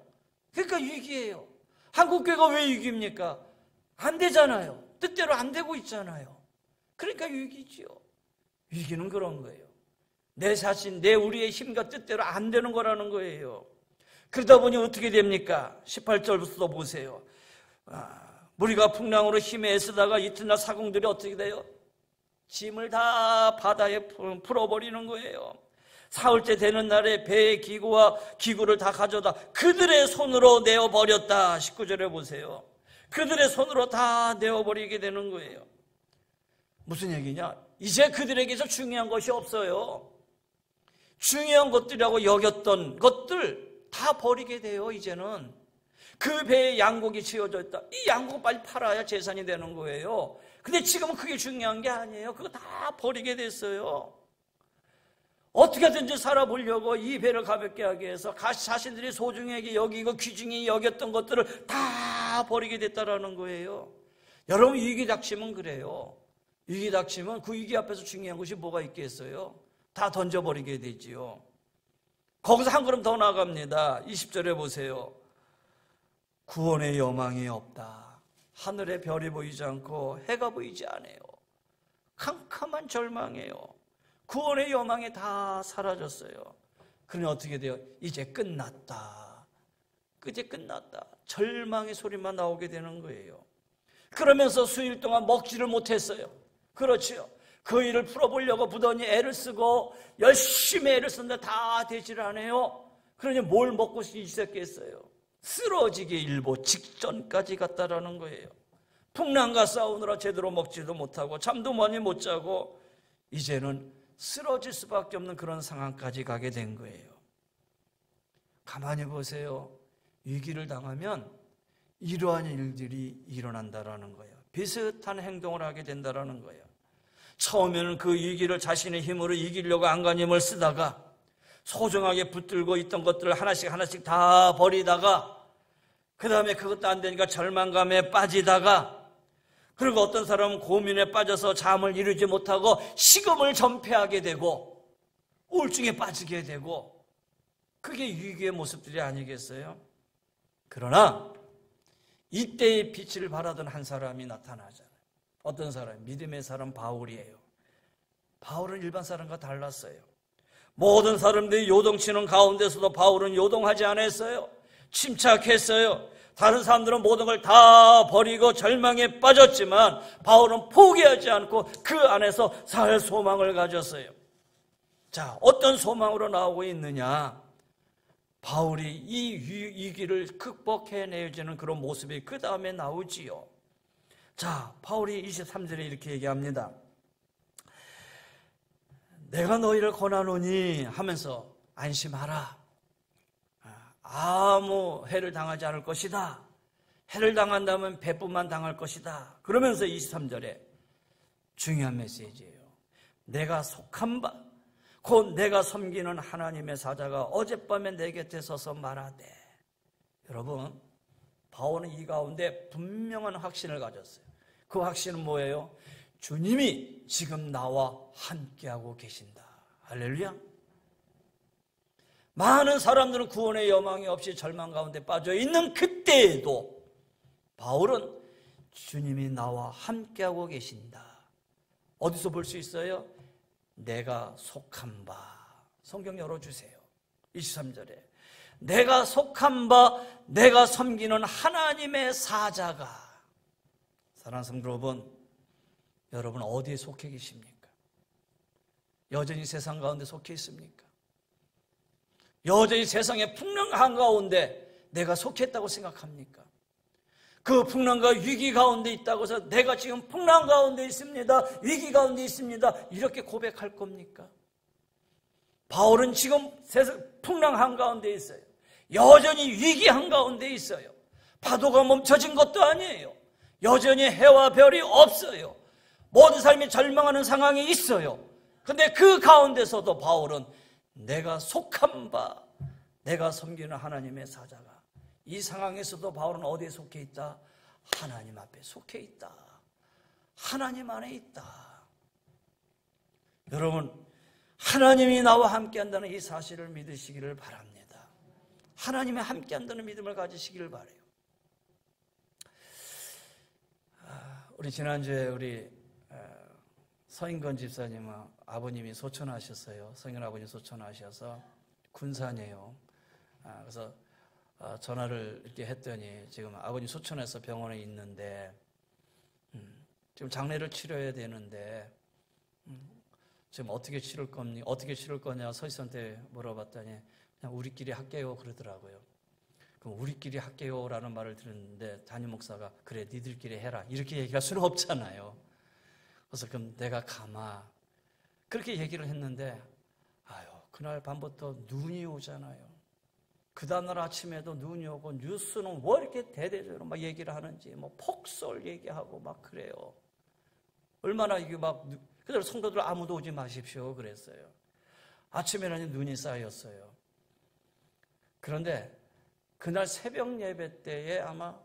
Speaker 1: 그러니까 위기예요. 한국교회가 왜 위기입니까? 안 되잖아요. 뜻대로 안 되고 있잖아요. 그러니까 위기지요. 위기는 그런 거예요. 내 자신, 우리의 힘과 뜻대로 안 되는 거라는 거예요. 그러다 보니 어떻게 됩니까? 18절부터 보세요. 무리가 풍랑으로 힘에 애쓰다가 이튿날 사공들이 어떻게 돼요? 짐을 다 바다에 풀어버리는 거예요. 사흘째 되는 날에 배의 기구를 다 가져다 그들의 손으로 내어버렸다. 19절에 보세요. 그들의 손으로 다 내어버리게 되는 거예요. 무슨 얘기냐? 이제 그들에게서 중요한 것이 없어요. 중요한 것들이라고 여겼던 것들 다 버리게 돼요. 이제는 그 배에 양고기 채워져 있다. 이 양고기 빨리 팔아야 재산이 되는 거예요. 근데 지금은 그게 중요한 게 아니에요. 그거 다 버리게 됐어요. 어떻게든지 살아보려고 이 배를 가볍게 하기 위해서 자신들이 소중하게 여기고 귀중히 여겼던 것들을 다 버리게 됐다라는 거예요. 여러분, 위기 닥치면 그래요. 위기 닥치면 그 위기 앞에서 중요한 것이 뭐가 있겠어요? 다 던져버리게 되지요. 거기서 한 걸음 더 나아갑니다. 20절에 보세요. 구원의 여망이 없다. 하늘에 별이 보이지 않고 해가 보이지 않아요. 캄캄한 절망이에요. 구원의 여망이 다 사라졌어요. 그러니 어떻게 돼요? 이제 끝났다. 이제 끝났다. 절망의 소리만 나오게 되는 거예요. 그러면서 수일 동안 먹지를 못했어요. 그렇지요. 그 일을 풀어보려고 부단히 애를 쓰고 열심히 애를 썼는데 다 되지를 않아요. 그러니 뭘 먹고 있었겠어요? 쓰러지기 일보 직전까지 갔다라는 거예요. 풍랑과 싸우느라 제대로 먹지도 못하고 잠도 많이 못 자고 이제는 쓰러질 수밖에 없는 그런 상황까지 가게 된 거예요. 가만히 보세요. 위기를 당하면 이러한 일들이 일어난다라는 거예요. 비슷한 행동을 하게 된다라는 거예요. 처음에는 그 위기를 자신의 힘으로 이기려고 안간힘을 쓰다가 소중하게 붙들고 있던 것들을 하나씩 다 버리다가 그 다음에 그것도 안 되니까 절망감에 빠지다가 그리고 어떤 사람은 고민에 빠져서 잠을 이루지 못하고 식음을 전폐하게 되고 우울증에 빠지게 되고 그게 위기의 모습들이 아니겠어요? 그러나 이때의 빛을 발하던 한 사람이 나타나잖아요. 어떤 사람? 믿음의 사람 바울이에요. 바울은 일반 사람과 달랐어요. 모든 사람들이 요동치는 가운데서도 바울은 요동하지 않았어요. 침착했어요. 다른 사람들은 모든 걸 다 버리고 절망에 빠졌지만 바울은 포기하지 않고 그 안에서 살 소망을 가졌어요. 자, 어떤 소망으로 나오고 있느냐? 바울이 이 위기를 극복해내지는 그런 모습이 그 다음에 나오지요. 자, 바울이 23절에 이렇게 얘기합니다. 내가 너희를 권하노니 하면서 안심하라. 아무 해를 당하지 않을 것이다. 해를 당한다면 배뿐만 당할 것이다. 그러면서 23절에 중요한 메시지예요. 내가 속한 바, 곧 내가 섬기는 하나님의 사자가 어젯밤에 내 곁에 서서 말하되. 여러분, 바울은 이 가운데 분명한 확신을 가졌어요. 그 확신은 뭐예요? 주님이 지금 나와 함께하고 계신다. 할렐루야. 많은 사람들은 구원의 여망이 없이 절망 가운데 빠져 있는 그때에도 바울은 주님이 나와 함께하고 계신다. 어디서 볼 수 있어요? 내가 속한 바. 성경 열어주세요. 23절에 내가 속한 바, 내가 섬기는 하나님의 사자가. 사랑하는 성도 여러분 어디에 속해 계십니까? 여전히 세상 가운데 속해 있습니까? 여전히 세상의 풍랑 한가운데 내가 속했다고 생각합니까? 그 풍랑과 위기 가운데 있다고 해서 내가 지금 풍랑 가운데 있습니다, 위기 가운데 있습니다, 이렇게 고백할 겁니까? 바울은 지금 세상 풍랑 한가운데 있어요. 여전히 위기 한가운데 있어요. 파도가 멈춰진 것도 아니에요. 여전히 해와 별이 없어요. 모든 삶이 절망하는 상황이 있어요. 근데 그 가운데서도 바울은 내가 속한 바, 내가 섬기는 하나님의 사자가. 이 상황에서도 바울은 어디에 속해 있다? 하나님 앞에 속해 있다. 하나님 안에 있다. 여러분, 하나님이 나와 함께한다는 이 사실을 믿으시기를 바랍니다. 하나님이 함께한다는 믿음을 가지시기를 바라요. 우리 지난주에 우리 서인건 집사님은 아버님이 소천하셨어요. 서인건 아버님 소천하셔서 군산이에요. 그래서 전화를 이렇게 했더니 지금 아버님 소천해서 병원에 있는데 지금 장례를 치러야 되는데 지금 어떻게 치를 겁니까? 어떻게 치를 거냐 서희선한테 물어봤더니 그냥 우리끼리 할게요 그러더라고요. 그럼 우리끼리 할게요라는 말을 들었는데 담임 목사가 그래 니들끼리 해라 이렇게 얘기할 수는 없잖아요. 그래서 그럼 내가 가마 그렇게 얘기를 했는데 그날 밤부터 눈이 오잖아요. 그 다음날 아침에도 눈이 오고 뉴스는 왜 이렇게 대대적으로 막 얘기를 하는지 뭐 폭설 얘기하고 막 그래요. 얼마나 이게 막 그래서 성도들 아무도 오지 마십시오 그랬어요. 아침에는 눈이 쌓였어요. 그런데 그날 새벽 예배 때에 아마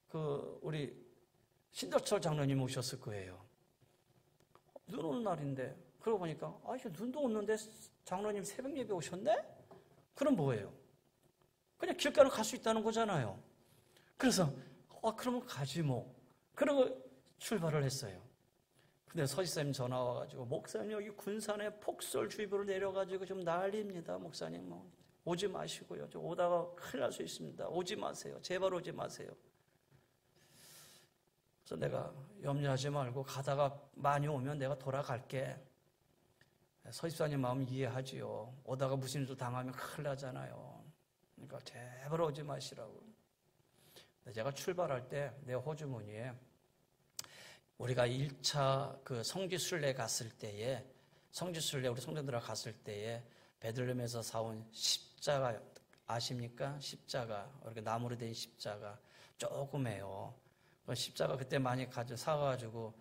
Speaker 1: 그 우리 신덕철 장로님 오셨을 거예요. 눈 오는 날인데 그러고 보니까 이제 눈도 오는데 장로님 새벽 예배 오셨네? 그럼 뭐예요? 그냥 길가로 갈 수 있다는 거잖아요. 그래서 그러면 가지 뭐. 그러고 출발을 했어요. 근데 서지사님 전화 와가지고 목사님 여기 군산에 폭설주의보로 내려가지고 좀 난리입니다. 목사님 뭐 오지 마시고요. 저 오다가 큰일 날 수 있습니다. 오지 마세요. 제발 오지 마세요. 그래서 내가 염려하지 말고 가다가 많이 오면 내가 돌아갈게. 서집사님 마음 이해하지요. 오다가 무슨 일도 당하면 큰일 나잖아요. 그러니까 제발 오지 마시라고. 근데 제가 출발할 때 내 호주머니에 우리가 1차 그 성지순례 갔을 때에 성지순례 우리 성도들하고 갔을 때에 베들레헴에서 사온 십자가 아십니까? 십자가 이렇게 나무로 된 십자가 조그매요. 십자가 그때 많이 사가지고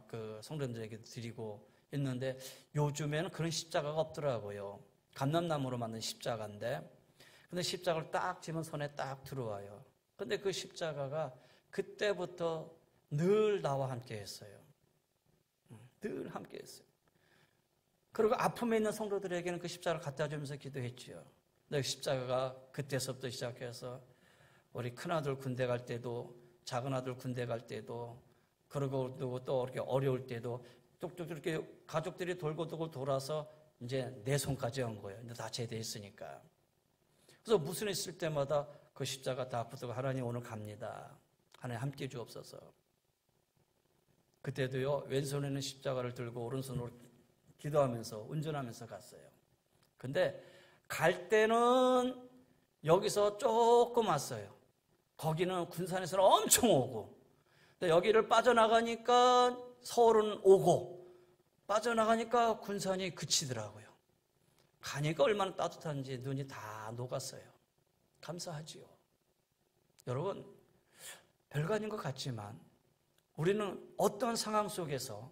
Speaker 1: 그 성도들에게 드리고 있는데 요즘에는 그런 십자가가 없더라고요. 감람나무로 만든 십자가인데 근데 십자가를 딱 지면 손에 딱 들어와요. 근데 그 십자가가 그때부터 늘 나와 함께 했어요. 늘 함께 했어요. 그리고 아픔에 있는 성도들에게는 그 십자가를 갖다 주면서 기도했지요. 근데 그 십자가가 그때서부터 시작해서 우리 큰아들 군대 갈 때도 작은아들 군대 갈 때도 그리고 또 이렇게 어려울 때도 뚝뚝 이렇게 가족들이 돌고 돌아서 이제 내 손까지 온 거예요. 이제 다 제대했으니까. 그래서 무슨 일 있을 때마다 그 십자가 다 붙들고 하나님 오늘 갑니다. 하나님 함께 주옵소서. 그때도요, 왼손에는 십자가를 들고 오른손으로 기도하면서 운전하면서 갔어요. 근데 갈 때는 여기서 조금 왔어요. 거기는 군산에서는 엄청 오고, 근데 여기를 빠져나가니까 서울은 오고, 빠져나가니까 군산이 그치더라고요. 가니까 얼마나 따뜻한지 눈이 다 녹았어요. 감사하지요. 여러분, 별거 아닌 것 같지만 우리는 어떤 상황 속에서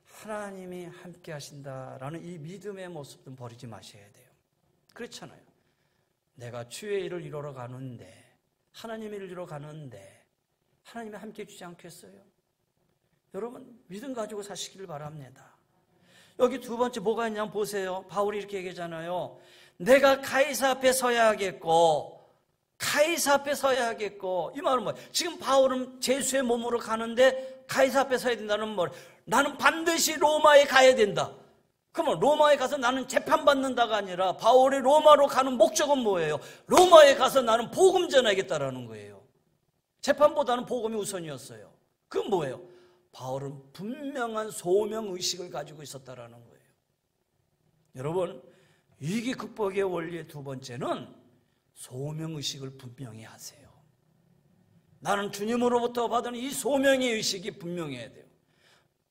Speaker 1: 하나님이 함께 하신다라는 이 믿음의 모습은 버리지 마셔야 돼요. 그렇잖아요. 내가 주의 일을 이루러 가는데, 하나님의 일을 이루러 가는데 하나님이 함께 해주지 않겠어요? 여러분, 믿음 가지고 사시길 바랍니다. 여기 두 번째 뭐가 있냐면 보세요. 바울이 이렇게 얘기하잖아요. 내가 가이사 앞에 서야 하겠고, 가이사 앞에 서야 하겠고. 이 말은 뭐예요? 지금 바울은 제수의 몸으로 가는데 가이사 앞에 서야 된다는 말. 나는 반드시 로마에 가야 된다. 그러면 로마에 가서 나는 재판받는다가 아니라 바울이 로마로 가는 목적은 뭐예요? 로마에 가서 나는 복음 전하겠다라는 거예요. 재판보다는 복음이 우선이었어요. 그건 뭐예요? 바울은 분명한 소명의식을 가지고 있었다라는 거예요. 여러분, 위기 극복의 원리의 두 번째는 소명의식을 분명히 하세요. 나는 주님으로부터 받은 이 소명의 의식이 분명해야 돼요.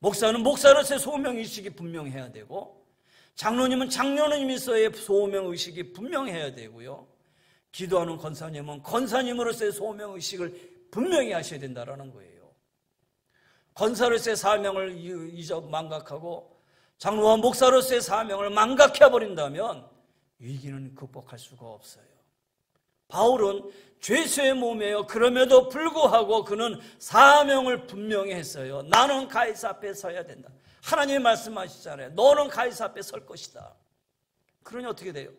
Speaker 1: 목사는 목사로서의 소명의식이 분명해야 되고, 장로님은 장로님으로서의 소명의식이 분명해야 되고요. 기도하는 권사님은 권사님으로서의 소명의식을 분명히 하셔야 된다는 거예요. 권사로서의 사명을 망각하고 장로와 목사로서의 사명을 망각해버린다면 위기는 극복할 수가 없어요. 바울은 죄수의 몸이에요. 그럼에도 불구하고 그는 사명을 분명히 했어요. 나는 가이사 앞에 서야 된다. 하나님이 말씀하시잖아요. 너는 가이사 앞에 설 것이다. 그러니 어떻게 돼요?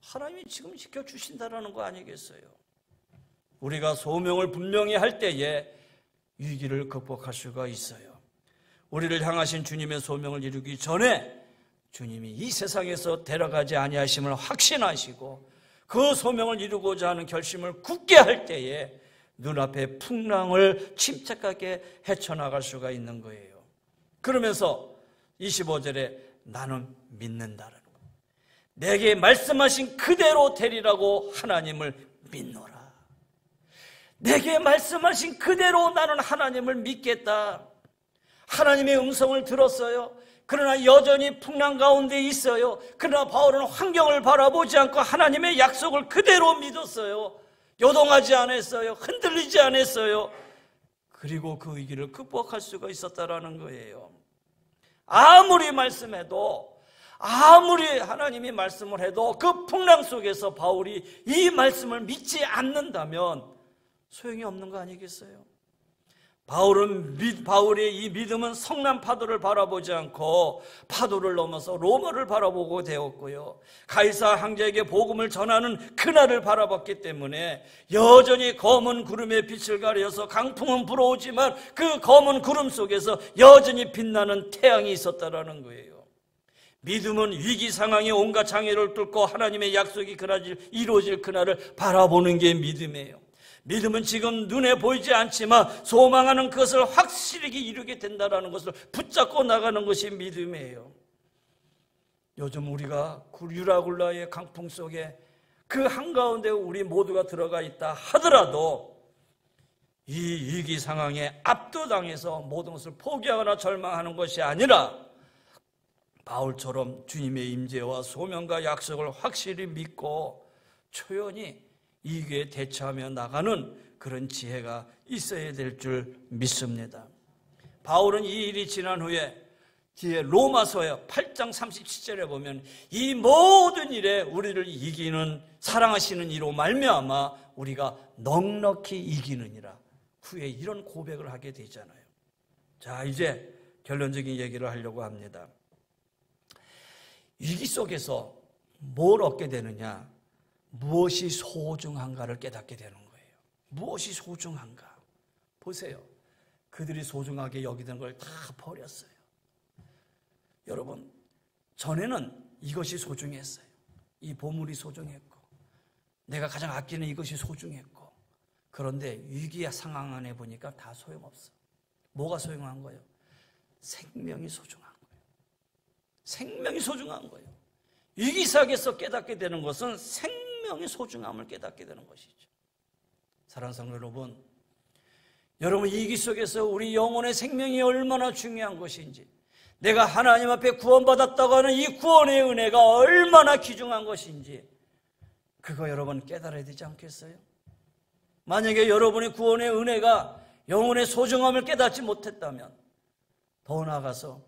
Speaker 1: 하나님이 지금 지켜주신다라는 거 아니겠어요? 우리가 소명을 분명히 할 때에 위기를 극복할 수가 있어요. 우리를 향하신 주님의 소명을 이루기 전에 주님이 이 세상에서 데려가지 아니하심을 확신하시고 그 소명을 이루고자 하는 결심을 굳게 할 때에 눈앞에 풍랑을 침착하게 헤쳐나갈 수가 있는 거예요. 그러면서 25절에 나는 믿는다라는 거예요. 내게 말씀하신 그대로 되리라고 하나님을 믿노라. 내게 말씀하신 그대로 나는 하나님을 믿겠다. 하나님의 음성을 들었어요. 그러나 여전히 풍랑 가운데 있어요. 그러나 바울은 환경을 바라보지 않고 하나님의 약속을 그대로 믿었어요. 요동하지 않았어요. 흔들리지 않았어요. 그리고 그 위기를 극복할 수가 있었다라는 거예요. 아무리 말씀해도, 아무리 하나님이 말씀을 해도 그 풍랑 속에서 바울이 이 말씀을 믿지 않는다면 소용이 없는 거 아니겠어요? 바울의 이 믿음은 성난 파도를 바라보지 않고 파도를 넘어서 로마를 바라보고 되었고요. 가이사 황제에게 복음을 전하는 그날을 바라봤기 때문에 여전히 검은 구름의 빛을 가려서 강풍은 불어오지만 그 검은 구름 속에서 여전히 빛나는 태양이 있었다라는 거예요. 믿음은 위기 상황에 온갖 장애를 뚫고 하나님의 약속이 이루어질 그날을 바라보는 게 믿음이에요. 믿음은 지금 눈에 보이지 않지만 소망하는 그것을 확실히 이루게 된다는 것을 붙잡고 나가는 것이 믿음이에요. 요즘 우리가 유라굴라의 강풍 속에 그 한가운데 우리 모두가 들어가 있다 하더라도 이 위기 상황에 압도당해서 모든 것을 포기하거나 절망하는 것이 아니라 바울처럼 주님의 임재와 소명과 약속을 확실히 믿고 초연히 이기에 대처하며 나가는 그런 지혜가 있어야 될 줄 믿습니다. 바울은 이 일이 지난 후에 뒤에 로마서 8장 37절에 보면 이 모든 일에 우리를 이기는 사랑하시는 이로 말미암아 우리가 넉넉히 이기느니라 후에 이런 고백을 하게 되잖아요. 자, 이제 결론적인 얘기를 하려고 합니다. 위기 속에서 뭘 얻게 되느냐? 무엇이 소중한가를 깨닫게 되는 거예요. 무엇이 소중한가? 보세요. 그들이 소중하게 여기던 걸 다 버렸어요. 여러분, 전에는 이것이 소중했어요. 이 보물이 소중했고 내가 가장 아끼는 이것이 소중했고, 그런데 위기의 상황 안에 보니까 다 소용없어. 뭐가 소중한 거예요? 생명이 소중한 거예요. 생명이 소중한 거예요. 위기 속에서 깨닫게 되는 것은 생명의 소중함을 깨닫게 되는 것이죠. 사랑하는 성도 여러분, 여러분 위기 속에서 우리 영혼의 생명이 얼마나 중요한 것인지, 내가 하나님 앞에 구원받았다고 하는 이 구원의 은혜가 얼마나 귀중한 것인지, 그거 여러분 깨달아야 되지 않겠어요? 만약에 여러분의 구원의 은혜가 영혼의 소중함을 깨닫지 못했다면, 더 나아가서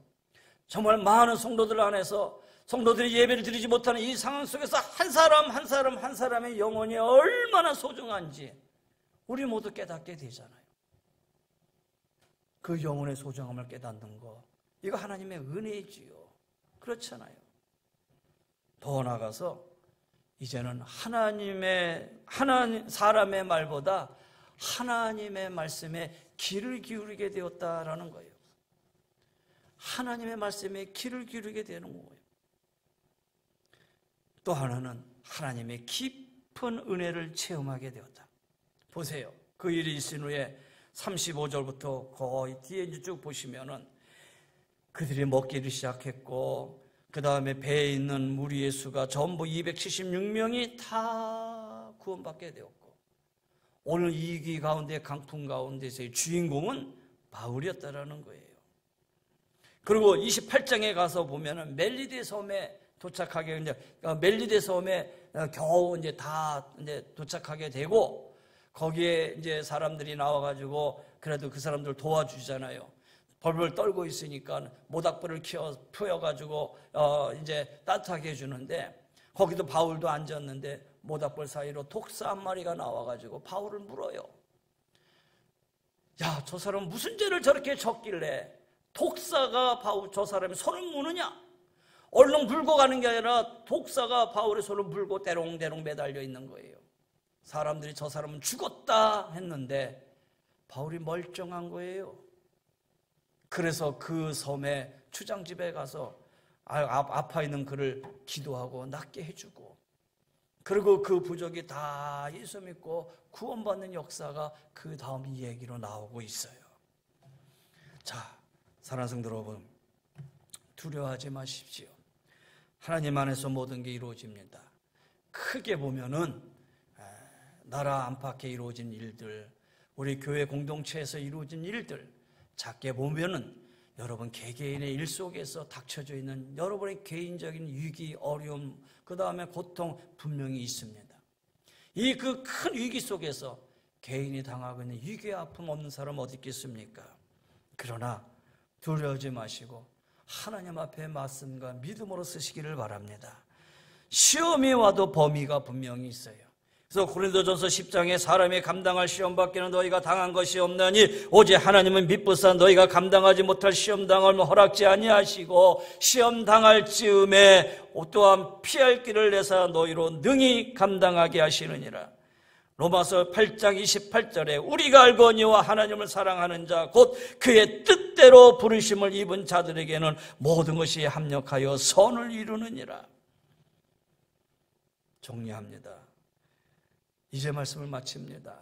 Speaker 1: 정말 많은 성도들 안에서 성도들이 예배를 드리지 못하는 이 상황 속에서 한 사람 한 사람 한 사람의 영혼이 얼마나 소중한지 우리 모두 깨닫게 되잖아요. 그 영혼의 소중함을 깨닫는 거, 이거 하나님의 은혜이지요. 그렇잖아요. 더 나아가서 이제는 사람의 말보다 하나님의 말씀에 귀를 기울이게 되었다라는 거예요. 하나님의 말씀에 귀를 기울이게 되는 거예요. 또 하나는 하나님의 깊은 은혜를 체험하게 되었다. 보세요. 그 일이 있은 후에 35절부터 거의 뒤에 쭉 보시면은 그들이 먹기를 시작했고, 그 다음에 배에 있는 무리의 수가 전부 276명이 다 구원받게 되었고, 오늘 이 위기 가운데 강풍 가운데서의 주인공은 바울이었다라는 거예요. 그리고 28장에 가서 보면은 멜리데 섬에 도착하게, 멜리데 섬에 겨우 다 도착하게 되고, 거기에 이제 사람들이 나와가지고 그래도 그 사람들 도와주잖아요. 벌벌 떨고 있으니까 모닥불을 펴가지고 이제 따뜻하게 해주는데, 거기도 바울도 앉았는데 모닥불 사이로 독사 한 마리가 나와가지고 바울을 물어요. 야, 저 사람 무슨 죄를 저렇게 졌길래 독사가 저 사람의 손을 무느냐? 얼른 물고 가는 게 아니라 독사가 바울의 손을 물고 대롱대롱 매달려 있는 거예요. 사람들이 저 사람은 죽었다 했는데 바울이 멀쩡한 거예요. 그래서 그 섬에 추장집에 가서 아파 있는 그를 기도하고 낫게 해주고, 그리고 그 부족이 다 예수 믿고 구원받는 역사가 그 다음 이 얘기로 나오고 있어요. 자, 사랑하는 성도 여러분, 두려워하지 마십시오. 하나님 안에서 모든 게 이루어집니다. 크게 보면은 나라 안팎에 이루어진 일들, 우리 교회 공동체에서 이루어진 일들, 작게 보면은 여러분 개개인의 일 속에서 닥쳐져 있는 여러분의 개인적인 위기, 어려움, 그 다음에 고통 분명히 있습니다. 이 그 큰 위기 속에서 개인이 당하고 있는 위기의 아픔 없는 사람 어디 있겠습니까? 그러나 두려워하지 마시고 하나님 앞에 말씀과 믿음으로 쓰시기를 바랍니다. 시험이 와도 범위가 분명히 있어요. 그래서 고린도전서 10장에 사람이 감당할 시험 밖에는 너희가 당한 것이 없나니 오직 하나님은 미쁘사 너희가 감당하지 못할 시험 당함을 허락지 아니하시고 시험 당할 즈음에 또한 피할 길을 내사 너희로 능히 감당하게 하시느니라. 로마서 8장 28절에 우리가 알거니와 하나님을 사랑하는 자 곧 그의 뜻대로 부르심을 입은 자들에게는 모든 것이 합력하여 선을 이루느니라. 정리합니다. 이제 말씀을 마칩니다.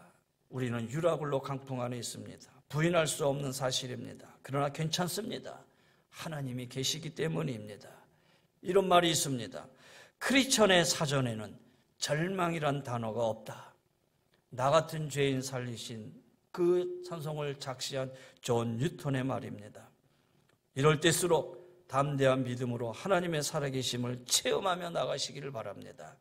Speaker 1: 우리는 유라굴로 강풍 안에 있습니다. 부인할 수 없는 사실입니다. 그러나 괜찮습니다. 하나님이 계시기 때문입니다. 이런 말이 있습니다. 크리스천의 사전에는 절망이란 단어가 없다. 나 같은 죄인 살리신 그 찬송을 작시한 존 뉴턴의 말입니다. 이럴 때일수록 담대한 믿음으로 하나님의 살아계심을 체험하며 나가시기를 바랍니다.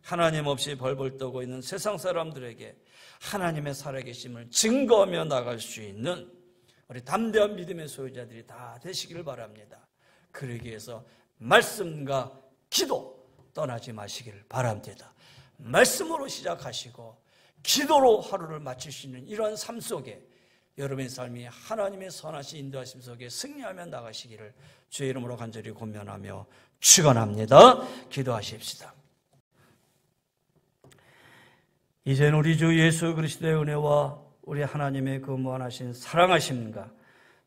Speaker 1: 하나님 없이 벌벌 떠고 있는 세상 사람들에게 하나님의 살아계심을 증거하며 나갈 수 있는 우리 담대한 믿음의 소유자들이 다 되시기를 바랍니다. 그러기 위해서 말씀과 기도 떠나지 마시기를 바랍니다. 말씀으로 시작하시고 기도로 하루를 마칠 수 있는 이러한 삶 속에 여러분의 삶이 하나님의 선하신 인도하심 속에 승리하며 나가시기를 주의 이름으로 간절히 권면하며 축원합니다. 기도하십시다. 이제는 우리 주 예수 그리스도의 은혜와 우리 하나님의 그 무한하신 사랑하심과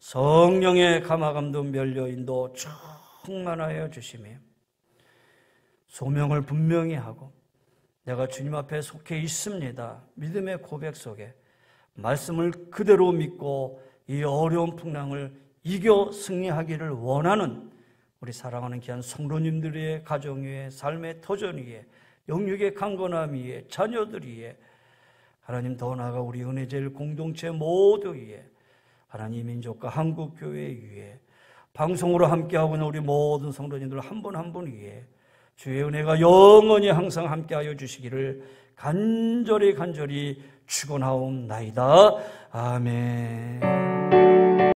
Speaker 1: 성령의 감화감동 멸려 인도 충만하여 주시며 소명을 분명히 하고 내가 주님 앞에 속해 있습니다. 믿음의 고백 속에 말씀을 그대로 믿고 이 어려운 풍랑을 이겨 승리하기를 원하는 우리 사랑하는 귀한 성도님들의 가정 위에, 삶의 터전 위에, 영육의 강건함 위에, 자녀들 위에, 하나님 더 나아가 우리 은혜제일 공동체 모두 위에, 하나님 민족과 한국교회 위에, 방송으로 함께하고 있는 우리 모든 성도님들 한 분 한 분 위에 주의 은혜가 영원히 항상 함께하여 주시기를 간절히 축원하옵나이다. 아멘.